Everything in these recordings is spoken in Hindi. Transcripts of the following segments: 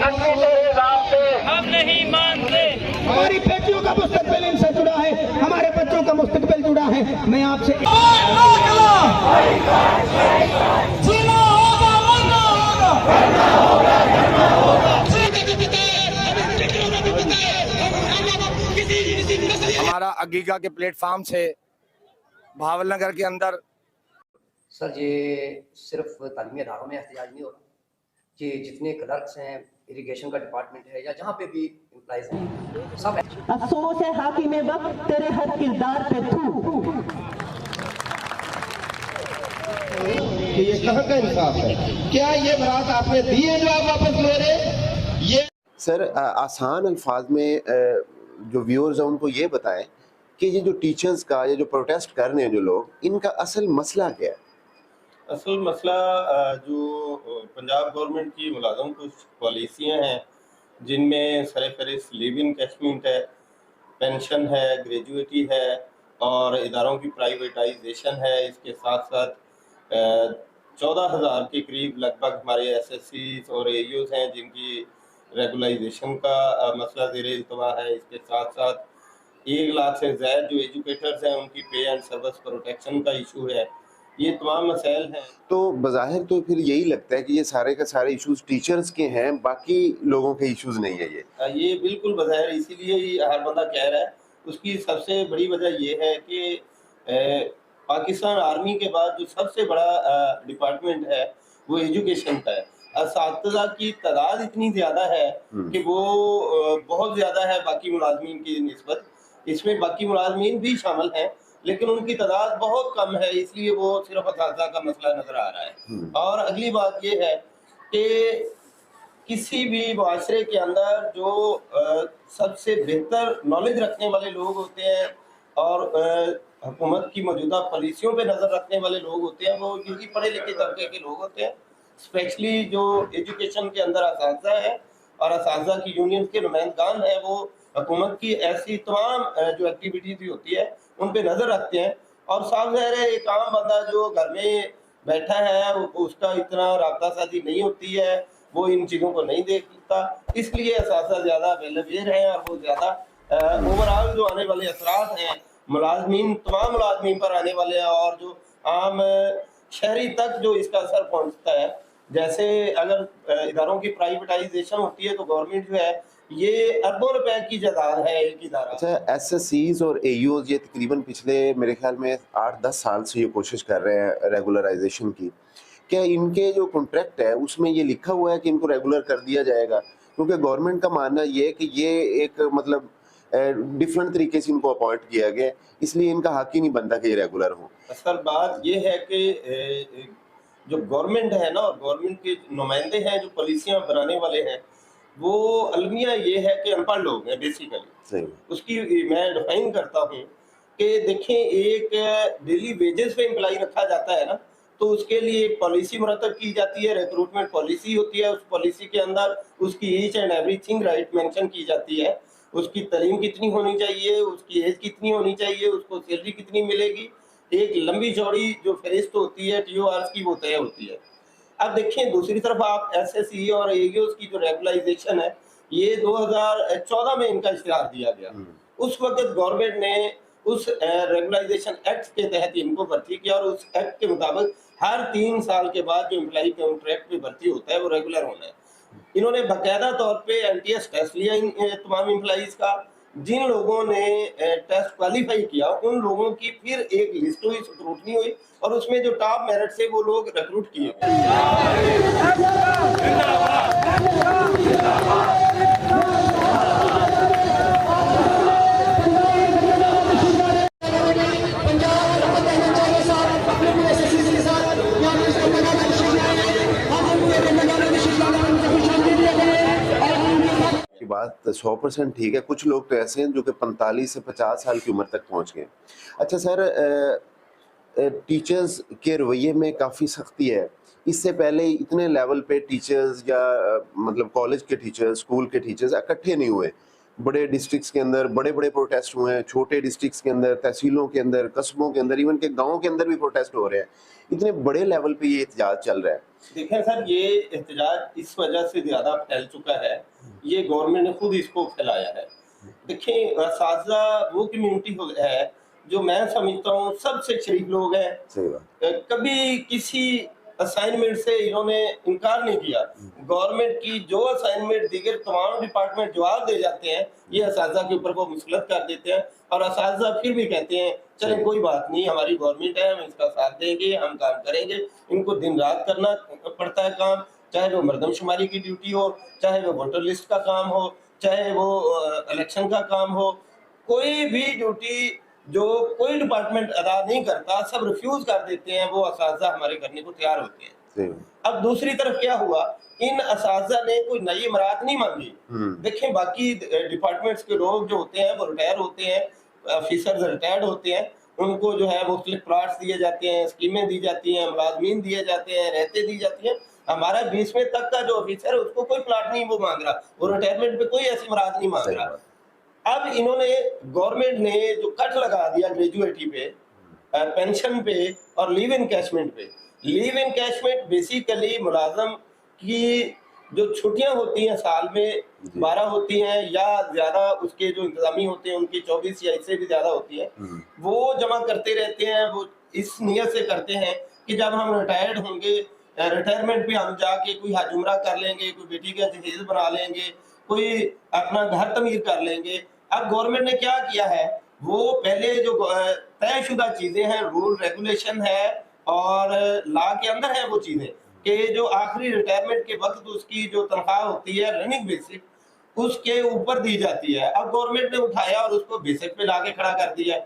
हम नहीं मानते। हमारी बेटियों का मुस्तकबिल इनसे जुड़ा है, हमारे बच्चों का मुस्तकबिल जुड़ा है। मैं आपसे हमारा अगीगा के प्लेटफार्म से भावल नगर के अंदर सर ये सिर्फ तालीमी अदारों में एहतजाज नहीं हो रहा कि जितने क्लर्क्स हैं, इरिगेशन का डिपार्टमेंट है या जहाँ पे भी एम्प्लॉइज हैं, सब अफसोस है हाकिम वक्त तेरे हर किरदार पे थू कि ये कहाँ का इंसाफ है? क्या ये बरात आपने दी है जो आप वापस ले रहे? ये सर आसान अल्फाज में जो व्यूअर्स हैं उनको ये बताएं कि ये जो टीचर्स का, ये जो प्रोटेस्ट कर रहे हैं जो लोग, इनका असल मसला क्या है? असल मसला जो पंजाब गवर्नमेंट की मुलाजम कुछ पॉलिसियाँ हैं जिनमें सरफहरिस्त लिव इन कैशमेंट है, पेंशन है, ग्रेजुएटी है और इदारों की प्राइवेटाइजेशन है। इसके साथ साथ 14,000 के करीब लगभग हमारे एसएससीज और एयूज़ हैं जिनकी रेगुलाइजेशन का मसला ज़ेर इल्तवा है। इसके साथ साथ 1 लाख से ज़ायद जो एजुकेटर्स हैं उनकी पे एंड सर्विस प्रोटेक्शन का इशू है। ये तमाम मसाइल हैं। तो बज़ाहिर तो फिर यही लगता है कि ये सारे के सारे इश्यूज टीचर्स के हैं, बाकी लोगों के इश्यूज नहीं है। ये बिल्कुल बज़ाहिर इसीलिए ही हर बंदा कह रहा है। उसकी सबसे बड़ी वजह ये है कि पाकिस्तान आर्मी के बाद जो सबसे बड़ा डिपार्टमेंट है वो एजुकेशन का है। असातिज़ा की तादाद इतनी ज़्यादा है कि वो बहुत ज़्यादा है बाकी मुलाजमीन की निस्बत। इसमें बाकी मुलाजमीन भी शामिल हैं लेकिन उनकी तादाद बहुत कम है, इसलिए वो सिर्फ असातिज़ा का मसला नज़र आ रहा है। और अगली बात ये है कि किसी भी माशरे के अंदर जो सबसे बेहतर नॉलेज रखने वाले लोग होते हैं और हुकूमत की मौजूदा पॉलिसियों पे नज़र रखने वाले लोग होते हैं, वो यही पढ़े लिखे तबके के लोग होते हैं। स्पेशली जो एजुकेशन के अंदर असातिज़ा है और असातिज़ा की यूनियन के नुमाइंदगान है, वो हुकूमत की ऐसी तमाम जो एक्टिविटीज़ होती है उन पे नज़र रखते हैं। और साफ ज़ाहिर है एक आम बंदा जो घर में बैठा है उसका इतना राब्ता साजी नहीं होती है, वो इन चीज़ों को नहीं देखता, इसलिए असातिज़ा ज़्यादा बेलवेर हैं और वो ज़्यादा ओवरऑल जो आने वाले असरात हैं मुलाजमीन, तमाम मुलाजमीन पर आने वाले हैं और जो आम शहरी तक जो इसका असर पहुँचता है। जैसे अगर इदारों की प्राइवेटाइजेशन होती है तो गवर्नमेंट जो है ये अरबों रुपए की जायदाद है एक इदारा। अच्छा, एसएससीज और एयूज ये तकरीबन पिछले मेरे ख्याल में 8-10 साल से ये कोशिश कर रहे हैं रेगुलराइजेशन की। क्या इनके जो कॉन्ट्रैक्ट है उसमें ये लिखा हुआ है कि इनको रेगुलर कर दिया जाएगा? क्योंकि गवर्नमेंट का मानना ये है कि ये एक मतलब डिफरेंट तरीके से इनको अपॉइंट किया गया, इसलिए इनका हक ही नहीं बनता कि ये रेगुलर हो। असल बात ये है कि जो गवर्नमेंट है ना और गवर्नमेंट के नुमाइंदे हैं जो पॉलिसियाँ बनाने वाले हैं, वो अलमिया ये है कि अनपढ़ लोग हैं बेसिकली। उसकी मैं डिफाइन करता हूँ कि देखें, एक डेली वेजेस पे एम्प्लॉई रखा जाता है ना, तो उसके लिए पॉलिसी मुरतब की जाती है, रिक्रूटमेंट पॉलिसी होती है। उस पॉलिसी के अंदर उसकी each and everything right mention की जाती है। उसकी तालीम कितनी होनी चाहिए, उसकी एज कितनी होनी चाहिए, उसको सैलरी कितनी मिलेगी, एक लंबी चौड़ी जो फहरिस्त होती है टीओआरस की वो तय होती है। अब देखें दूसरी तरफ आप एसएससी और एयूज़ की जो रेगुलाइजेशन है ये 2014 में इनका इश्तिहार दिया गया। उस वक्त गवर्नमेंट ने उस रेगुलाइजेशन एक्ट के तहत इनको भर्ती किया और उस एक्ट के मुताबिक हर 3 साल के बाद जो एम्प्लॉई कॉन्ट्रैक्ट पे भर्ती होता है वो रेगुलर होना है। इन्होंने बाकायदा तौर पे एनटीएस टेस्ट लिया इन तमाम एम्प्लॉइज का। जिन लोगों ने टेस्ट क्वालिफाई किया उन लोगों की फिर एक लिस्ट हुई, स्क्रूटनी हुई और उसमें जो टॉप मेरिट से वो लोग रिक्रूट किए। बात 100% ठीक है। कुछ लोग तो ऐसे हैं जो कि 45 से 50 साल की उम्र तक पहुंच गए। अच्छा सर, टीचर्स के रवैये में काफ़ी सख्ती है। इससे पहले इतने लेवल पे टीचर्स या मतलब कॉलेज के टीचर्स, स्कूल के टीचर्स इकट्ठे नहीं हुए। बड़े डिस्ट्रिक्ट्स के अंदर बड़े बड़े प्रोटेस्ट हुए हैं, छोटे डिस्ट्रिक्ट्स के अंदर, तहसीलों के अंदर, कस्बों के अंदर, इवन के गाँव के अंदर भी प्रोटेस्ट हो रहे हैं। इतने बड़े लेवल पे ये एहतजाज चल रहा है। देखें सर, ये एहतजाज इस वजह से ज़्यादा फैल चुका है, ये गवर्नमेंट ने खुद इसको फैलाया है। देखें, असातिज़ा वो कम्युनिटी है जो मैं समझता हूँ सबसे शरीफ लोग हैं। सही बात। कभी किसी असाइनमेंट से इन्होंने इनकार नहीं किया। गवर्नमेंट की जो असाइनमेंट दीगर तमाम डिपार्टमेंट जवाब दे जाते हैं, ये असातिज़ा के ऊपर वो मुसलत कर देते हैं और असातिज़ा फिर भी कहते हैं चलें कोई बात नहीं, हमारी गवर्नमेंट है, हम इसका साथ देंगे, हम काम करेंगे। इनको दिन रात करना पड़ता है काम, चाहे वो मरदमशुमारी की ड्यूटी हो, चाहे वो वोटर लिस्ट का काम हो, चाहे वो इलेक्शन का काम हो। कोई भी ड्यूटी जो कोई डिपार्टमेंट अदा नहीं करता, सब रिफ्यूज कर देते हैं, वो असातिज़ा हमारे करने को तैयार होते हैं। अब दूसरी तरफ क्या हुआ, इन असातिज़ा ने कोई नई इमारत नहीं मांगी। देखें, बाकी डिपार्टमेंट्स के लोग जो होते हैं वो रिटायर होते हैं, ऑफिसर्स रिटायर्ड होते हैं, उनको जो है मुख्तलिफ प्लाट्स दिए जाते हैं, स्कीमें दी जाती हैं, मुलाजमीन दिए जाते हैं, रहते दी जाती हैं। हमारा 20वें तक का जो ऑफिसर है उसको कोई प्लाट नहीं वो मांग रहा, वो रिटायरमेंट पे कोई ऐसी इमारत नहीं मांग रहा। अब इन्होंने गवर्नमेंट ने जो कट लगा दिया ग्रेजुएटी पे, पेंशन पे और लीव इनकैशमेंट पे। लीव इनकैशमेंट बेसिकली मुलाजम की जो छुट्टियां होती हैं साल में 12 होती हैं या ज्यादा, उसके जो इंतजामी होते हैं उनकी 24 या इससे भी ज्यादा होती है, वो जमा करते रहते हैं। वो इस नियत से करते हैं कि जब हम रिटायर्ड होंगे, रिटायरमेंट पे हम जाके कोई हज उम्रा कर लेंगे, कोई बेटी का जहेज बना लेंगे, कोई अपना घर तमीर कर लेंगे। अब गवर्नमेंट ने क्या किया है, वो पहले जो तयशुदा चीजें हैं, रूल रेगुलेशन है और लॉ के अंदर है वो चीजें कि जो आखिरी रिटायरमेंट के वक्त उसकी जो तनख्वाह होती है रनिंग बेसिक, उसके ऊपर दी जाती है। अब गवर्नमेंट ने उठाया और उसको बेसिक पे लाके खड़ा कर दिया।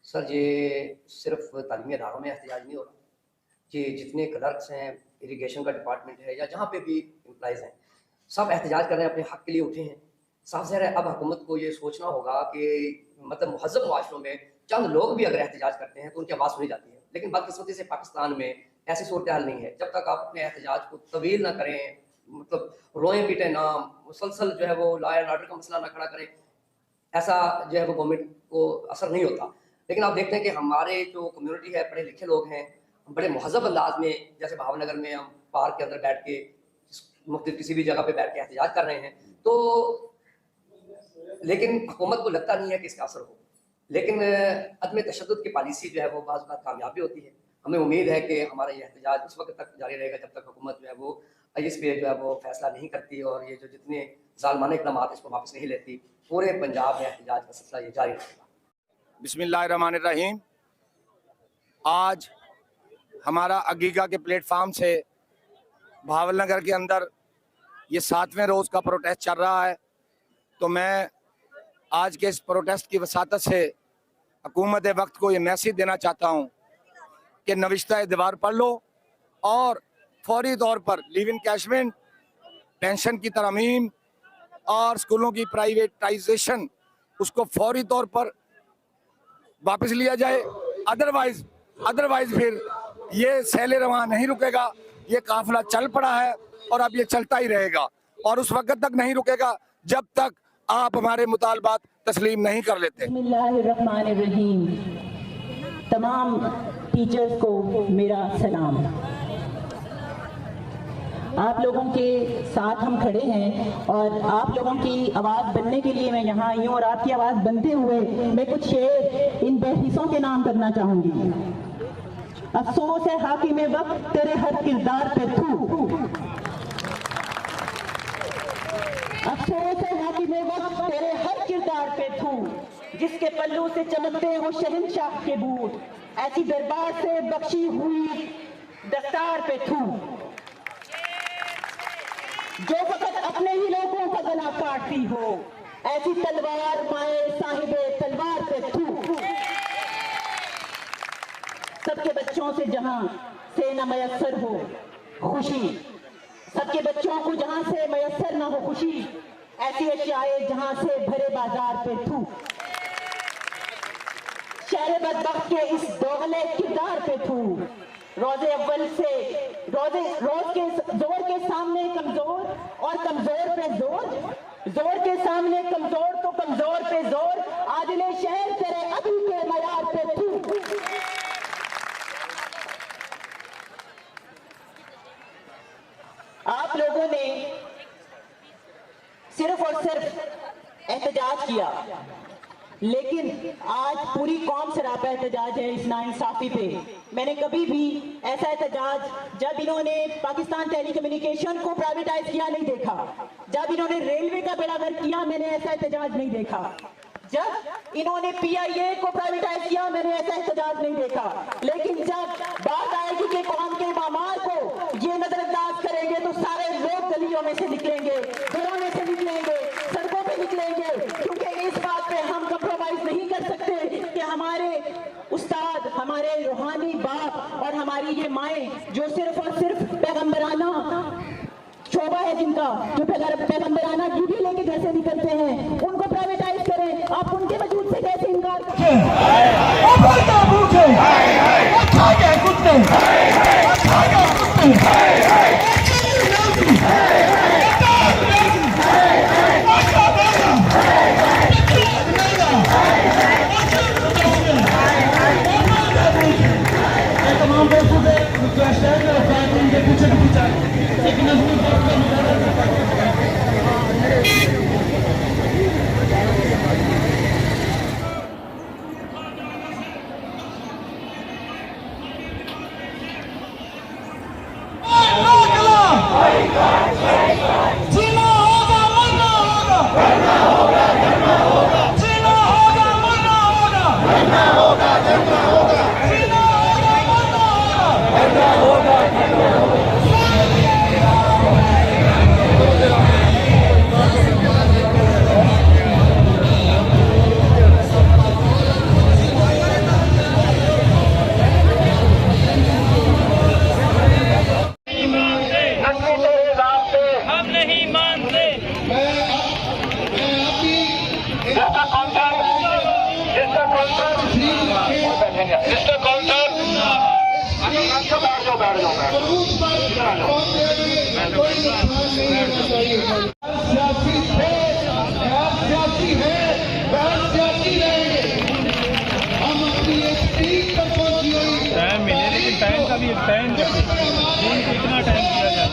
सर, ये सिर्फ तालीमी इदारों में एहतजाज नहीं हो रहा, कि जितने क्लर्क्स हैं, इरिगेशन का डिपार्टमेंट है या जहाँ पे भी एम्प्लॉइज़ हैं, सब एहतजाज कर रहे हैं, अपने हक़ के लिए उठे हैं। साफ ज़ाहिर है अब हुकूमत को ये सोचना होगा कि मतलब महज़ब मुआशरों में चंद लोग भी अगर एहतजाज करते हैं तो उनकी आवाज़ सुनी जाती है, लेकिन बदकिस्मती से पाकिस्तान में ऐसी सूरत हाल नहीं है। जब तक आप अपने एहतजाज को तवील ना करें, मतलब रोएं पीटें ना, मुसलसल जो है वो लॉ एंड ऑर्डर का मसला ना खड़ा करें, ऐसा जो है वो गवर्नमेंट को असर नहीं होता। लेकिन आप देखते हैं कि हमारे जो कम्युनिटी है, पढ़े लिखे लोग हैं, बड़े महज़ब अंदाज में, जैसे भावनगर में हम पार्क के अंदर बैठ के मुख्तलिफ किसी भी जगह पे बैठ के एहतजाज कर रहे हैं, तो लेकिन हुकूमत को लगता नहीं है कि इसका असर हो। लेकिन अदम तशद्दुद की पॉलिसी जो है वो बाज़ बात कामयाब भी होती है। हमें उम्मीद है कि हमारा ये एहतजाज उस वक्त तक जारी रहेगा जब तक हुकूमत जो है वो इस पे जो है वो फैसला नहीं करती और ये जो जितने ज़ालिमाना इक़दामात इसको वापस नहीं लेती। पूरे पंजाब में एहतजाज का सिलसिला ये जारी रहेगा। बिस्मिल्लाहिर्रहमानिर्रहीम। आज हमारा अगीगा के प्लेटफार्म से भावनगर के अंदर ये 7वें रोज़ का प्रोटेस्ट चल रहा है। तो मैं आज के इस प्रोटेस्ट की वसातत से हुकूमत वक्त को ये मैसेज देना चाहता हूँ कि नविश्ता दीवार पढ़ लो और फौरी तौर पर लीव इनकैशमेंट, पेंशन की तरमीम और स्कूलों की प्राइवेटाइजेशन उसको फौरी तौर पर वापस लिया जाए। अदरवाइज फिर ये सैले रवां नहीं रुकेगा। ये काफिला चल पड़ा है और अब ये चलता ही रहेगा और उस वक्त तक नहीं रुकेगा जब तक आप हमारे मुतालबात तस्लीम नहीं कर लेते। बिस्मिल्लाहिर्रहमानिर्रहीम। तमाम टीचर्स को मेरा सलाम। आप लोगों के साथ हम खड़े हैं और आप लोगों की आवाज़ बनने के लिए मैं यहाँ आई हूँ और आपकी आवाज़ बनते हुए मैं कुछ शेर इन बेहिस्सों के नाम करना चाहूँगी। अफसोस है हाकिम वक्त तेरे हर किरदार पे थू, अफसोस है हाकिम वक्त तेरे हर किरदार पे थू, जिसके पल्लू से चमकते हो शहंशाह के बूट, ऐसी दरबार से बख्शी हुई दस्तार पे थू, जो फकत अपने ही लोगों का गला काटती हो, ऐसी तलवार माए साहिबे तलवार पे थू। सबके बच्चों से जहां से न मयसर हो खुशी, सबके बच्चों को जहां से मयसर न हो खुशी, ऐसी अशियाए जहां से भरे बाजार पे थू। शहर बदबख्त के इस दोगले किरदार पे थू। रोजे अव्वल से रोज के जोर के सामने कमजोर और कमजोर पे जोर के सामने कमजोर तो कमजोर पे जोर, आदिले शहर तेरे अभी के मयार पे थू। आप लोगों ने सिर्फ और सिर्फ एहतजाज किया, लेकिन आज पूरी कौम सरापा एहतजाज है इस नाइंसाफी पे। मैंने कभी भी ऐसा एहतजाज, जब इन्होंने पाकिस्तान टेलीकम्युनिकेशन को प्राइवेटाइज किया, नहीं देखा। जब इन्होंने रेलवे का बेड़ा गर्क किया, मैंने ऐसा एहतजाज नहीं देखा। जब इन्होंने PIA को प्राइवेटाइज किया, मैंने ऐसा एहतजाज नहीं देखा। लेकिन जब बात आएगी कि कौम के मामार को ये नजरअंदाज करेंगे, तो सारे लोग गलियों में से निकलेंगे, घरों में से निकलेंगे, सड़कों पे निकलेंगे, क्योंकि इस बात पे हम कंप्रोमाइज नहीं कर सकते कि हमारे उस्ताद, हमारे रूहानी बाप और हमारी ये माएँ जो सिर्फ और सिर्फ पैगंबराना शोभा है जिनका, जो पैगंबराना ड्यूटी लेके घर से निकलते हैं, उनको प्राइवेटाइज करें। आप उनके वजूद से कैसे इनकार करें? बैठ जाओ।